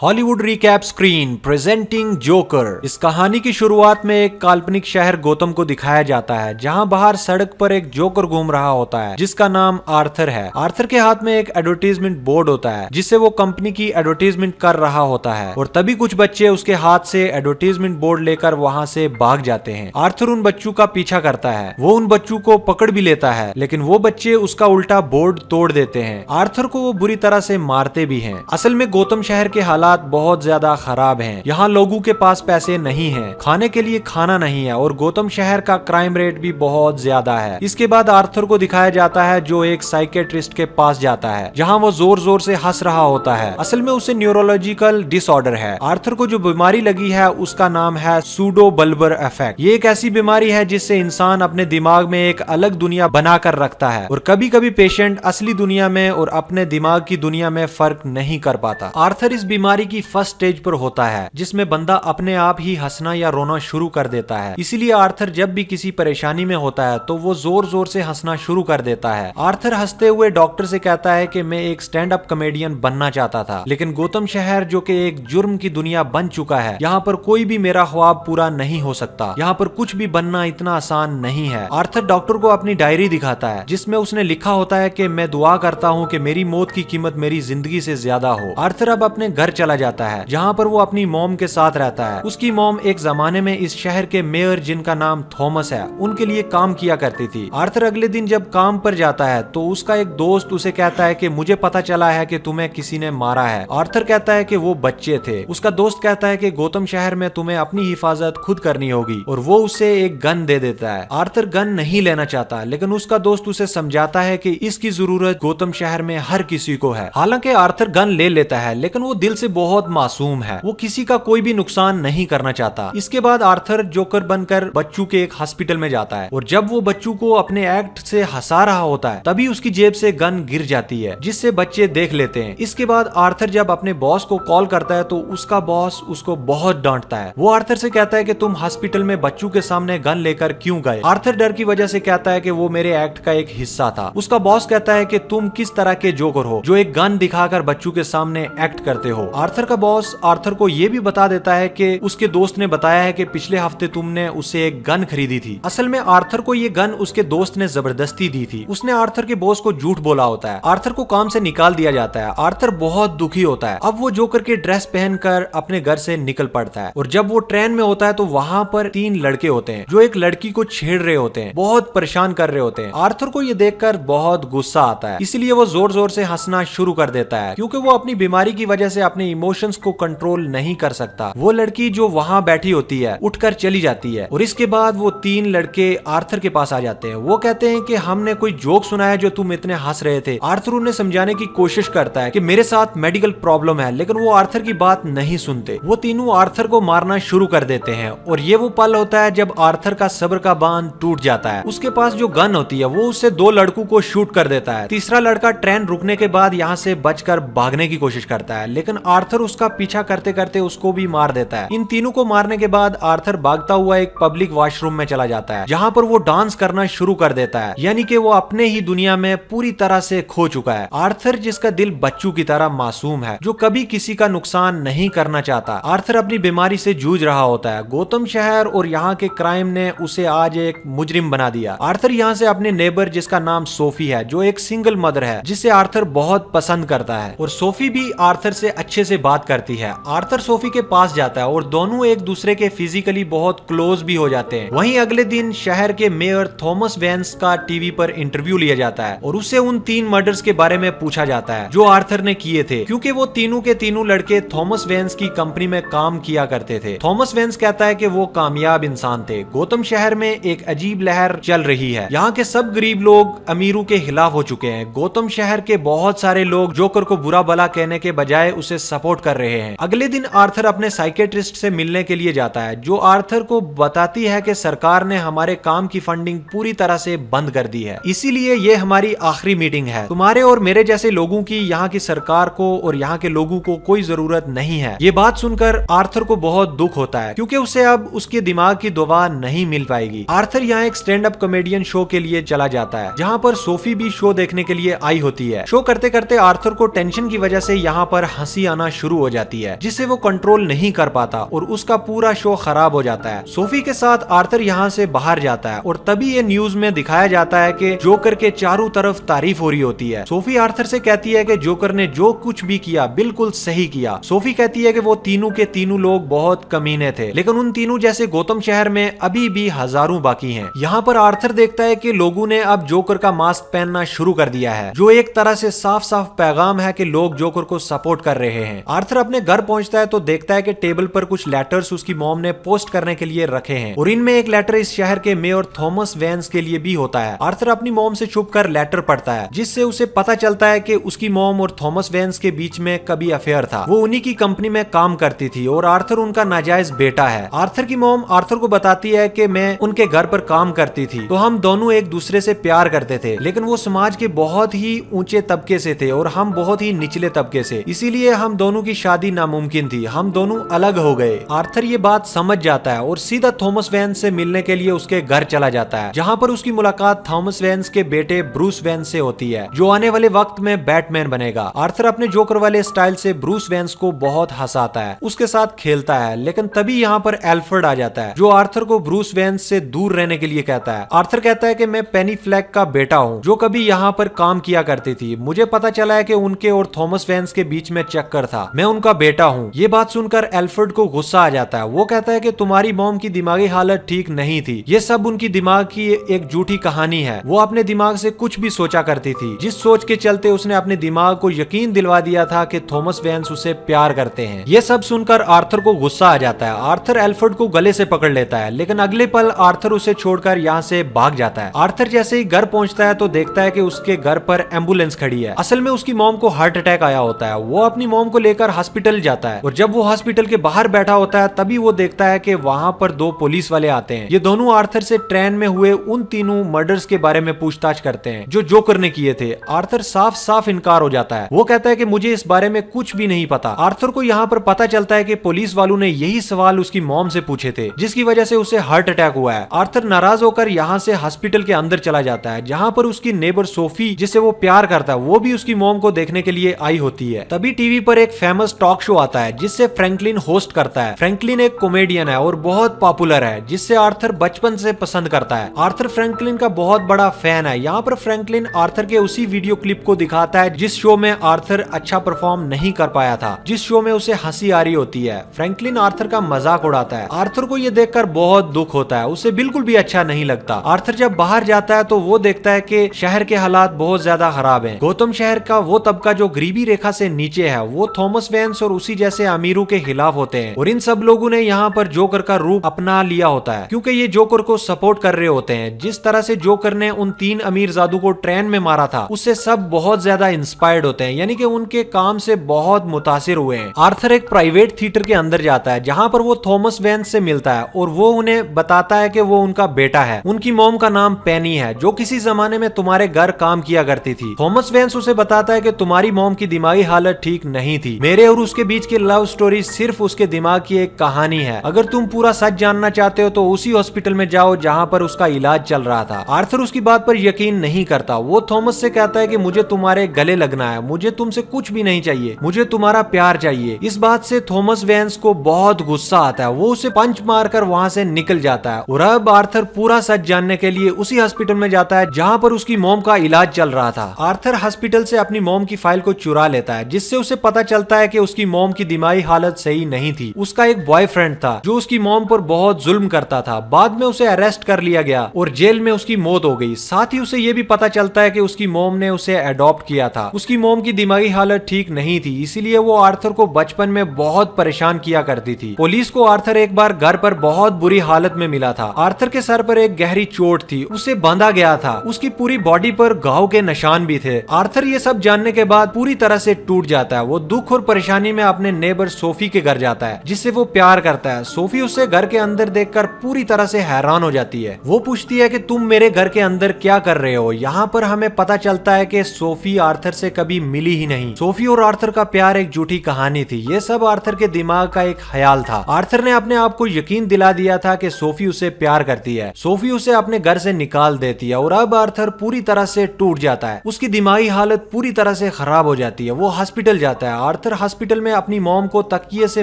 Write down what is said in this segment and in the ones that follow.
Hollywood recap screen presenting joker. इस कहानी की शुरुआत में एक काल्पनिक शहर गौतम को दिखाया जाता है, जहां बाहर सड़क पर एक जोकर घूम रहा होता है जिसका नाम आर्थर है। आर्थर के हाथ में एक एडवर्टीजमेंट बोर्ड होता है जिससे वो कंपनी की एडवर्टीजमेंट कर रहा होता है और तभी कुछ बच्चे उसके हाथ से एडवर्टीजमेंट बोर्ड लेकर वहां से भाग जाते हैं। आर्थर उन बच्चों का पीछा करता है, वो उन बच्चों को पकड़ भी लेता है, लेकिन वो बच्चे उसका उल्टा बोर्ड तोड़ देते हैं। आर्थर को वो बुरी तरह से मारते भी हैं। असल में गौतम शहर के हालात बहुत ज्यादा खराब हैं। यहाँ लोगों के पास पैसे नहीं हैं, खाने के लिए खाना नहीं है और गौतम शहर का क्राइम रेट भी बहुत ज्यादा है। इसके बाद आर्थर को दिखाया जाता है जो एक साइकेट्रिस्ट के पास जाता है, जहाँ वो जोर जोर से हंस रहा होता है। असल में उसे न्यूरोलॉजिकल डिसऑर्डर है। आर्थर को जो बीमारी लगी है उसका नाम है सूडो बल्बर इफेक्ट। ये एक ऐसी बीमारी है जिससे इंसान अपने दिमाग में एक अलग दुनिया बनाकर रखता है और कभी कभी पेशेंट असली दुनिया में और अपने दिमाग की दुनिया में फर्क नहीं कर पाता। आर्थर इस बीमारी की फर्स्ट स्टेज पर होता है जिसमें बंदा अपने आप ही हंसना या रोना शुरू कर देता है। इसीलिए आर्थर जब भी किसी परेशानी में होता है तो वो जोर जोर से हंसना शुरू कर देता है। आर्थर हंसते हुए डॉक्टर से कहता है कि मैं एक स्टैंड अप कॉमेडियन बनना चाहता था, लेकिन गौतम शहर जो कि एक जुर्म की दुनिया बन चुका है, यहाँ पर कोई भी मेरा ख्वाब पूरा नहीं हो सकता। यहाँ पर कुछ भी बनना इतना आसान नहीं है। आर्थर डॉक्टर को अपनी डायरी दिखाता है जिसमें उसने लिखा होता है कि मैं दुआ करता हूँ कि मेरी मौत की कीमत मेरी जिंदगी से ज्यादा हो। आर्थर अब अपने घर चला जाता है जहाँ पर वो अपनी मॉम के साथ रहता है। उसकी मॉम एक जमाने में इस शहर के मेयर जिनका नाम थॉमस है उनके लिए काम किया करती थी। आर्थर अगले दिन जब काम पर जाता है तो उसका एक दोस्त उसे कहता है कि मुझे पता चला है कि तुम्हें किसी ने मारा है। आर्थर कहता है कि वो बच्चे थे। उसका दोस्त कहता है कि गौतम शहर में तुम्हें अपनी हिफाजत खुद करनी होगी और वो उसे एक गन दे देता है। आर्थर गन नहीं लेना चाहता, लेकिन उसका दोस्त उसे समझाता है कि इसकी जरूरत गौतम शहर में हर किसी को है। हालांकि आर्थर गन ले लेता है, लेकिन वो दिल से बहुत मासूम है। वो किसी का कोई भी नुकसान नहीं करना चाहता। इसके बाद आर्थर जोकर बनकर बच्चों के एक हॉस्पिटल में जाता है और जब वो बच्चों को अपने एक्ट से हंसा रहा होता है तभी उसकी जेब से गन गिर जाती है जिससे बच्चे देख लेते हैं। इसके बाद आर्थर जब अपने बॉस को कॉल करता है तो उसका बॉस उसको बहुत डांटता है। वो आर्थर से कहता है कि तुम हॉस्पिटल में बच्चों के सामने गन लेकर क्यों गए। आर्थर डर की वजह से कहता है कि वो मेरे एक्ट का एक हिस्सा था। उसका बॉस कहता है कि तुम किस तरह के जोकर हो जो एक गन दिखाकर बच्चों के सामने एक्ट करते हो। आर्थर का बॉस आर्थर को ये भी बता देता है कि उसके दोस्त ने बताया है कि पिछले हफ्ते तुमने उससे एक गन खरीदी थी। असल में आर्थर को ये गन उसके दोस्त ने जबरदस्ती दी थी। उसने आर्थर के बॉस को झूठ बोला होता है। आर्थर को काम से निकाल दिया जाता है। आर्थर बहुत दुखी होता है। अब वो जोकर के ड्रेस पहनकर अपने घर से निकल पड़ता है और जब वो ट्रेन में होता है तो वहां पर 3 लड़के होते हैं जो एक लड़की को छेड़ रहे होते हैं, बहुत परेशान कर रहे होते हैं। आर्थर को ये देखकर बहुत गुस्सा आता है, इसलिए वो जोर जोर से हंसना शुरू कर देता है क्योंकि वो अपनी बीमारी की वजह से अपने इमोशंस को कंट्रोल नहीं कर सकता। वो लड़की जो वहां बैठी होती है उठकर चली जाती है और इसके बाद वो 3 लड़के आर्थर के पास आ जाते हैं। वो कहते हैं कि हमने कोई जोक सुना है जो तुम इतने हंस रहे थे। आर्थर उन्हें समझाने की कोशिश करता है कि मेरे साथ मेडिकल प्रॉब्लम है, लेकिन वो आर्थर की बात नहीं सुनते। वो तीनों आर्थर को मारना शुरू कर देते हैं और ये वो पल होता है जब आर्थर का सब्र का बांध टूट जाता है। उसके पास जो गन होती है वो उससे 2 लड़कों को शूट कर देता है। तीसरा लड़का ट्रेन रुकने के बाद यहाँ से बचकर भागने की कोशिश करता है, लेकिन आर्थर उसका पीछा करते करते उसको भी मार देता है। इन तीनों को मारने के बाद आर्थर भागता हुआ एक पब्लिक वॉशरूम में चला जाता है जहाँ पर वो डांस करना शुरू कर देता है, यानी कि वो अपने ही दुनिया में पूरी तरह से खो चुका है। आर्थर जिसका दिल बच्चों की तरह मासूम है, जो कभी किसी का नुकसान नहीं करना चाहता। आर्थर अपनी बीमारी से जूझ रहा होता है। गौतम शहर और यहाँ के क्राइम ने उसे आज एक मुजरिम बना दिया। आर्थर यहाँ से अपने नेबर जिसका नाम सोफी है, जो एक सिंगल मदर है, जिसे आर्थर बहुत पसंद करता है और सोफी भी आर्थर से अच्छे से बात करती है। आर्थर सोफी के पास जाता है और दोनों एक दूसरे के फिजिकली बहुत क्लोज भी हो जाते हैं। वहीं अगले दिन शहर के मेयर थॉमस वेंस का टीवी पर इंटरव्यू लिया जाता है और उससे उन 3 मर्डर्स के बारे में पूछा जाता है जो आर्थर ने किए थे, क्योंकि वो तीनों के तीनों लड़के थॉमस वेंस की कंपनी में काम किया करते थे। थॉमस वेंस कहता है कि वो कामयाब इंसान थे। गौतम शहर में एक अजीब लहर चल रही है। यहाँ के सब गरीब लोग अमीरों के खिलाफ हो चुके हैं। गौतम शहर के बहुत सारे लोग जोकर को बुरा भला कहने के बजाय उसे सपोर्ट कर रहे हैं। अगले दिन आर्थर अपने साइकेट्रिस्ट से मिलने के लिए जाता है, जो आर्थर को बताती है कि सरकार ने हमारे काम की फंडिंग पूरी तरह से बंद कर दी है, इसीलिए ये हमारी आखिरी मीटिंग है। तुम्हारे और मेरे जैसे लोगों की यहाँ की सरकार को और यहाँ के लोगों को कोई जरूरत नहीं है। ये बात सुनकर आर्थर को बहुत दुख होता है क्योंकि उसे अब उसके दिमाग की दवा नहीं मिल पाएगी। आर्थर यहाँ एक स्टैंड अप कॉमेडियन शो के लिए चला जाता है जहाँ पर सोफी भी शो देखने के लिए आई होती है। शो करते करते आर्थर को टेंशन की वजह से यहाँ पर हंसी आना करना शुरू हो जाती है, जिससे वो कंट्रोल नहीं कर पाता और उसका पूरा शो खराब हो जाता है। सोफी के साथ आर्थर यहाँ से बाहर जाता है और तभी ये न्यूज में दिखाया जाता है कि जोकर के चारों तरफ तारीफ हो रही होती है। सोफी आर्थर से कहती है कि जोकर ने जो कुछ भी किया बिल्कुल सही किया। सोफी कहती है कि वो तीनों के तीनों लोग बहुत कमीने थे, लेकिन उन तीनों जैसे गौतम शहर में अभी भी हजारों बाकी हैं। यहाँ पर आर्थर देखता है कि लोगों ने अब जोकर का मास्क पहनना शुरू कर दिया है, जो एक तरह से साफ साफ पैगाम है कि लोग जोकर को सपोर्ट कर रहे हैं। आर्थर अपने घर पहुंचता है तो देखता है कि टेबल पर कुछ लेटर्स उसकी मॉम ने पोस्ट करने के लिए रखे हैं और इनमें एक लेटर इस शहर के मेयर थॉमस वेंस के लिए भी होता है। आर्थर अपनी मॉम से छुपकर लेटर पढ़ता है, जिससे उसे पता चलता है कि उसकी मॉम और थॉमस वेंस के बीच में कभी अफेयर था। वो उन्हीं की कंपनी में काम करती थी और आर्थर उनका नाजायज बेटा है। आर्थर की मॉम आर्थर को बताती है कि मैं उनके घर पर काम करती थी तो हम दोनों एक दूसरे से प्यार करते थे, लेकिन वो समाज के बहुत ही ऊंचे तबके से थे और हम बहुत ही निचले तबके से, इसीलिए हम दोनों की शादी नामुमकिन थी। हम दोनों अलग हो गए। आर्थर ये बात समझ जाता है और सीधा थॉमस वेंस से मिलने के लिए उसके घर चला जाता है, जहाँ पर उसकी मुलाकात थॉमस वेंस के बेटे ब्रूस वेंस से होती है, जो आने वाले वक्त में बैटमैन बनेगा। आर्थर अपने जोकर वाले स्टाइल से ब्रूस वेंस को बहुत हंसाता है, उसके साथ खेलता है, लेकिन तभी यहाँ पर एल्फ्रेड आ जाता है, जो आर्थर को ब्रूस वेंस से दूर रहने के लिए कहता है। आर्थर कहता है कि मैं पेनी फ्लैक का बेटा हूँ, जो कभी यहाँ पर काम किया करती थी। मुझे पता चला है कि उनके और थॉमस वेंस के बीच में चक्कर था। मैं उनका बेटा हूँ। ये बात सुनकर एल्फ्रेड को गुस्सा आ जाता है। वो कहता है कि तुम्हारी मॉम की दिमागी हालत ठीक नहीं थी, ये सब उनकी दिमाग की एक झूठी कहानी है। वो अपने दिमाग से कुछ भी सोचा करती थी, जिस सोच के चलते उसने अपने दिमाग को यकीन दिलवा दिया था कि थॉमस वेंस उसे प्यार करते हैं। ये सब सुनकर आर्थर को गुस्सा आ जाता है। आर्थर एल्फ्रेड को गले से पकड़ लेता है, लेकिन अगले पल आर्थर उसे छोड़कर यहाँ से भाग जाता है। आर्थर जैसे ही घर पहुंचता है तो देखता है कि उसके घर पर एम्बुलेंस खड़ी है। असल में उसकी मॉम को हार्ट अटैक आया होता है। वो अपनी मॉम को लेकर हॉस्पिटल जाता है और जब वो हॉस्पिटल के बाहर बैठा होता है तभी वो देखता है कि वहाँ पर दो पुलिस वाले आते हैं। ये दोनों आर्थर से ट्रेन में हुए उन तीनों मर्डर्स के बारे में पूछताछ करते हैं जो जोकर ने किए थे। आर्थर साफ साफ इनकार हो जाता है। वो कहता है कि मुझे इस बारे में कुछ भी नहीं पता। आर्थर को यहाँ पर पता चलता है कि पुलिस वालों ने यही सवाल उसकी मॉम से पूछे थे, जिसकी वजह से उसे हार्ट अटैक हुआ है। आर्थर नाराज होकर यहाँ से हॉस्पिटल के अंदर चला जाता है, जहाँ पर उसकी नेबर सोफी, जिसे वो प्यार करता है, वो भी उसकी मॉम को देखने के लिए आई होती है। तभी टीवी पर एक फेमस टॉक शो आता है जिससे फ्रैंकलिन होस्ट करता है। फ्रैंकलिन एक कॉमेडियन है और बहुत पॉपुलर है, जिससे आर्थर बचपन से पसंद करता है। आर्थर फ्रैंकलिन का बहुत बड़ा फैन है। यहाँ पर फ्रैंकलिन आर्थर के उसी वीडियो क्लिप को दिखाता है जिस शो में आर्थर अच्छा परफॉर्म नहीं कर पाया था, जिस शो में उसे हंसी आ रही होती है। फ्रैंकलिन आर्थर का मजाक उड़ाता है। आर्थर को ये देखकर बहुत दुख होता है, उसे बिल्कुल भी अच्छा नहीं लगता। आर्थर जब बाहर जाता है तो वो देखता है कि शहर के हालात बहुत ज्यादा खराब हैं। गौतम शहर का वो तबका जो गरीबी रेखा से नीचे है, वो थॉमस वेंस और उसी जैसे अमीरों के खिलाफ होते हैं और इन सब लोगों ने यहाँ पर जोकर का रूप अपना लिया होता है, क्योंकि ये जोकर को सपोर्ट कर रहे होते हैं। जिस तरह से जोकर ने उन 3 अमीर जादू को ट्रेन में मारा था, उससे सब बहुत ज्यादा इंस्पायर्ड होते हैं, यानी कि उनके काम से बहुत मुतासिर हुए हैं। आर्थर एक प्राइवेट थिएटर के अंदर जाता है, जहाँ पर वो थॉमस वेंस से मिलता है और वो उन्हें बताता है कि वो उनका बेटा है। उनकी मॉम का नाम पेनी है, जो किसी जमाने में तुम्हारे घर काम किया करती थी। थॉमस वेंस उसे बताता है कि तुम्हारी मॉम की दिमागी हालत ठीक नहीं थी। मेरे और उसके बीच की लव स्टोरी सिर्फ उसके दिमाग की एक कहानी है। अगर तुम पूरा सच जानना चाहते हो तो उसी हॉस्पिटल में जाओ जहाँ पर उसका इलाज चल रहा था। आर्थर उसकी बात पर यकीन नहीं करता। वो थॉमस से कहता है कि मुझे तुम्हारे गले लगना है, मुझे तुमसे कुछ भी नहीं चाहिए, मुझे तुम्हारा प्यार चाहिए। इस बात से थॉमस वेंस को बहुत गुस्सा आता है। वो उसे पंच मारकर वहाँ से निकल जाता है और अब आर्थर पूरा सच जानने के लिए उसी हॉस्पिटल में जाता है जहाँ पर उसकी मॉम का इलाज चल रहा था। आर्थर हॉस्पिटल से अपनी मॉम की फाइल को चुरा लेता है, जिससे उसे पता चलता है कि उसकी मॉम की दिमागी हालत सही नहीं थी। उसका एक बॉयफ्रेंड था जो उसकी मॉम पर बहुत जुल्म करता था। बाद में उसे अरेस्ट कर लिया गया और जेल में उसकी मौत हो गई। साथ ही उसे ये भी पता चलता है कि उसकी मॉम ने उसे अडॉप्ट किया था। उसकी मॉम की दिमागी हालत ठीक नहीं थी, इसीलिए वो आर्थर को बचपन में बहुत परेशान किया करती थी। पुलिस को आर्थर एक बार घर पर बहुत बुरी हालत में मिला था। आर्थर के सर पर एक गहरी चोट थी, उसे बांधा गया था, उसकी पूरी बॉडी पर घाव के निशान भी थे। आर्थर ये सब जानने के बाद पूरी तरह से टूट जाता है। वो दुख और परेशानी में अपने नेबर सोफी के घर जाता है, जिससे वो प्यार करता है। सोफी उसे घर के अंदर देखकर पूरी तरह से हैरान हो जाती है। वो पूछती है कि तुम मेरे घर के अंदर क्या कर रहे हो। यहाँ पर हमें पता चलता है कि सोफी आर्थर से कभी मिली ही नहीं। सोफी और आर्थर का प्यार एक झूठी कहानी थी। ये सब आर्थर के दिमाग का एक ख्याल था। आर्थर ने अपने आप को यकीन दिला दिया था कि सोफी उसे प्यार करती है। सोफी उसे अपने घर से निकाल देती है और अब आर्थर पूरी तरह से टूट जाता है। उसकी दिमागी हालत पूरी तरह से खराब हो जाती है। वो हॉस्पिटल जाता है। आर्थर हॉस्पिटल में अपनी मॉम को तकिए से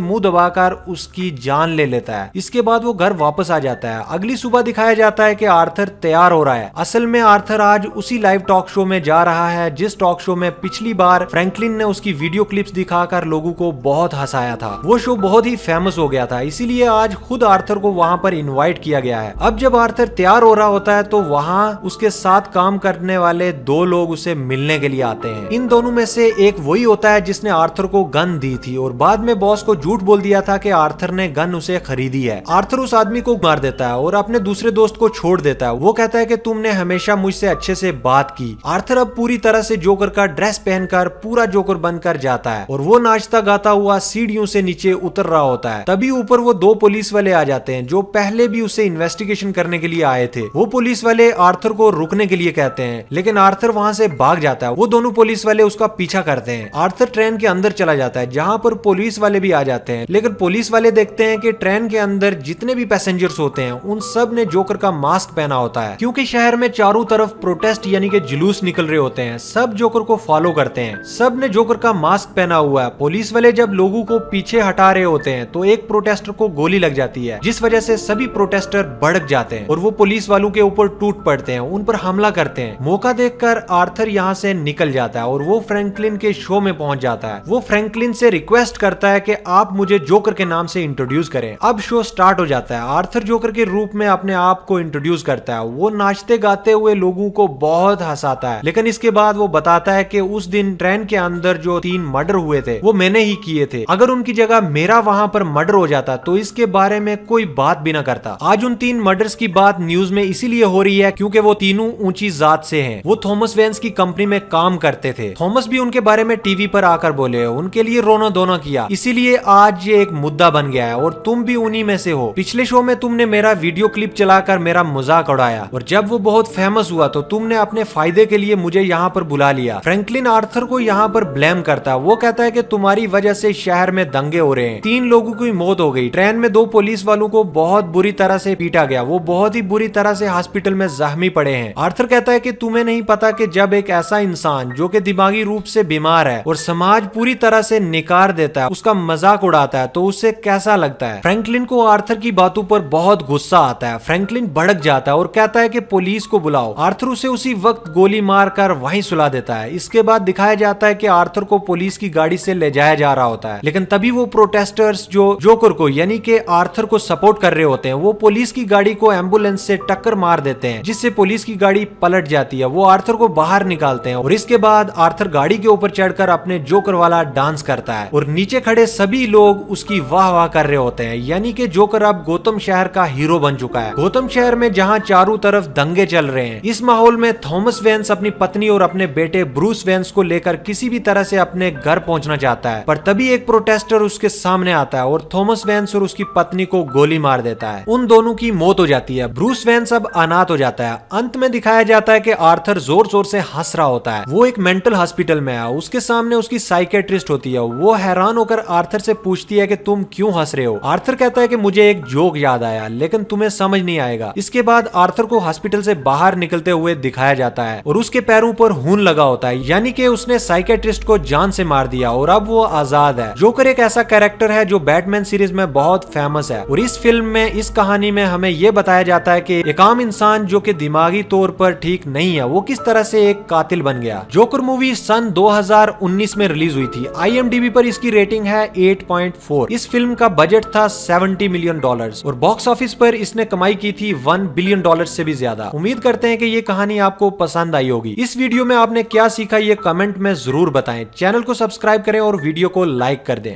मुंह दबाकर उसकी जान ले लेता है। इसके बाद वो घर वापस आ जाता है। अगली सुबह दिखाया जाता है कि आर्थर तैयार हो रहा है। असल में आर्थर आज उसी लाइव टॉक शो में जा रहा है जिस टॉक शो में पिछली बार फ्रैंकलिन ने उसकी वीडियो क्लिप्स दिखाकर लोगों को बहुत हंसाया था। वो शो बहुत ही फेमस हो गया था, इसीलिए आज खुद आर्थर को वहां पर इनवाइट किया गया है। अब जब आर्थर तैयार हो रहा होता है तो वहां उसके साथ काम करने वाले दो लोग उसे मिलने के लिए आते हैं। इन दोनों में से एक वही होता है जिसने आर्थर को गन दी थी और बाद में बॉस को झूठ बोल दिया था कि आर्थर ने गन उसे खरीदी है। आर्थर उस आदमी को मार देता है और अपने दूसरे दोस्त को छोड़ देता है। वो कहता है कि तुमने हमेशा मुझसे अच्छे से बात की। आर्थर अब पूरी तरह से जोकर का ड्रेस पहनकर पूरा जोकर बनकर जाता है और वो नाचता गाता हुआ सीढ़ियों से नीचे उतर रहा होता है। तभी ऊपर वो दो पुलिस वाले आ जाते हैं जो पहले भी उसे इन्वेस्टिगेशन करने के लिए आए थे। वो पुलिस वाले आर्थर को रुकने के लिए कहते हैं, लेकिन आर्थर वहां से भाग जाता है। वो दोनों पुलिस वाले उसका पीछा करते हैं। आर्थर ट्रेन के अंदर चला जाता है जहां पर पुलिस वाले भी आ जाते हैं, लेकिन पुलिस वाले देखते हैं कि ट्रेन के अंदर जितने भी पैसेंजर्स होते हैं उन सब ने जोकर का मास्क पहना होता है, क्योंकि शहर में चारों तरफ प्रोटेस्ट यानी कि जुलूस निकल रहे होते हैं। सब जोकर को फॉलो करते हैं। सब ने जोकर का मास्क पहना हुआ है। पुलिस वाले जब लोगों को पीछे हटा रहे होते हैं तो एक प्रोटेस्टर को गोली लग जाती है, जिस वजह से सभी प्रोटेस्टर भड़क जाते हैं और वो पुलिस वालों के ऊपर टूट पड़ते हैं, उन पर हमला करते हैं। मौका देखकर आर्थर यहाँ से निकल जाता है और वो फ्रैंकलिन के शो में पहुंच जाता है। वो फ्रैंकलिन से रिक्वेस्ट करता है कि आप मुझे जोकर के नाम से इंट्रोड्यूस करें। अब शो स्टार्ट हो जाता है। आर्थर जोकर के रूप में अपने आप को इंट्रोड्यूस करता है। वो नाचते गाते हुए लोगों को बहुत हंसाता है, लेकिन इसके बाद वो बताता है कि उस दिन ट्रेन के अंदर जो 3 मर्डर हुए थे वो मैंने ही किए थे। अगर उनकी जगह मेरा वहां पर मर्डर हो जाता तो इसके बारे में कोई बात भी ना करता। आज उन 3 मर्डर्स की बात न्यूज में इसीलिए हो रही है क्योंकि वो तीनों ऊंची जात से हैं। वो थॉमस वेन्स की कंपनी में काम करते थे। थॉमस भी उनके बारे में टीवी पर आकर बोले, उनके लिए रोना धोना किया, इसीलिए आज ये एक मुद्दा बन गया है और तुम भी उन्हीं में से हो। पिछले शो में तुमने मेरा वीडियो क्लिप चलाकर मेरा मजाक उड़ाया और जब वो बहुत फेमस हुआ तो तुमने अपने फायदे के लिए मुझे यहाँ पर बुला लिया। फ्रैंकलिन आर्थर को यहाँ पर ब्लेम करता है। वो कहता है कि तुम्हारी वजह से शहर में दंगे हो रहे हैं, 3 लोगों की मौत हो गई, ट्रेन में 2 पुलिस वालों को बहुत बुरी तरह से पीटा गया, वो बहुत ही बुरी तरह से हॉस्पिटल में जख्मी पड़े हैं। आर्थर कहता है कि तुम्हें नहीं पता कि जब एक ऐसा इंसान जो कि दिमागी रूप से बीमार है और समाज पूरी तरह से निकार देता है, उसका मजाक उड़ाता है तो उससे कैसा लगता है। फ्रैंकलिन को आर्थर की बातों पर बहुत गुस्सा आता है। फ्रैंकलिन भड़क जाता है और कहता है कि पुलिस को बुलाओ। आर्थर उसे उसी वक्त गोली मारकर वहीं सुला देता है। इसके बाद दिखाया जाता है कि आर्थर को पुलिस की गाड़ी से ले जाया जा रहा होता है, लेकिन तभी वो प्रोटेस्टर्स जो जोकर को यानी कि आर्थर को सपोर्ट कर रहे होते हैं वो पुलिस की गाड़ी को एम्बुलेंस से टक्कर मार देते हैं, जिससे पुलिस की गाड़ी पलट जाती है। वो आर्थर को बाहर निकालते हैं और इसके बाद आर्थर गाड़ी के ऊपर चढ़कर अपने जोकर वाला डांस करता है और नीचे खड़े सभी लोग उसकी वाह वाह कर रहे होते हैं, यानी कि जोकर अब गौतम शहर का हीरो बन चुका है। गौतम शहर में जहां चारों तरफ दंगे चल रहे हैं, इस माहौल में थॉमस वेन्स अपनी पत्नी और अपने बेटे ब्रूस वेन्स को लेकर किसी भी तरह से अपने घर पहुंचना चाहता है, पर तभी एक प्रोटेस्टर उसके सामने आता है और थॉमस वेन्स और उसकी पत्नी को गोली मार देता है। उन दोनों की मौत हो जाती है। ब्रूस वेन्स अब अनाथ हो जाता है। अंत में दिखाया जाता है कि आर्थर जोर जोर से हंस रहा होता है। वो एक मेंटल हॉस्पिटल में है। उसके सामने उसकी साइकेट्रिस्ट होती है। वो हैरान होकर आर्थर से पूछती है कि तुम क्यों हंस रहे हो। आर्थर कहता है कि मुझे एक जोक याद आया, लेकिन तुम्हें समझ नहीं आएगा। इसके बाद आर्थर को हॉस्पिटल से बाहर निकलते हुए दिखाया जाता है और उसके पैरों पर खून लगा होता है, यानी कि उसने साइकेट्रिस्ट को जान से मार दिया और अब वो आजाद है। जोकर एक ऐसा कैरेक्टर है जो बैटमैन सीरीज में बहुत फेमस है और इस फिल्म में, इस कहानी में हमें यह बताया जाता है कि एक आम इंसान जो कि दिमागी तौर पर ठीक नहीं है वो किस तरह से एक कातिल बन गया। जोकर मूवी सन 2019 में रिलीज हुई थी। IMDb पर इसकी रेटिंग है 8.4। इस फिल्म का बजट था $70 मिलियन और बॉक्स ऑफिस पर इसने कमाई की थी $1 बिलियन से भी ज्यादा। उम्मीद करते हैं कि ये कहानी आपको पसंद आई होगी। इस वीडियो में आपने क्या सीखा ये कमेंट में जरूर बताएं। चैनल को सब्सक्राइब करें और वीडियो को लाइक कर दें।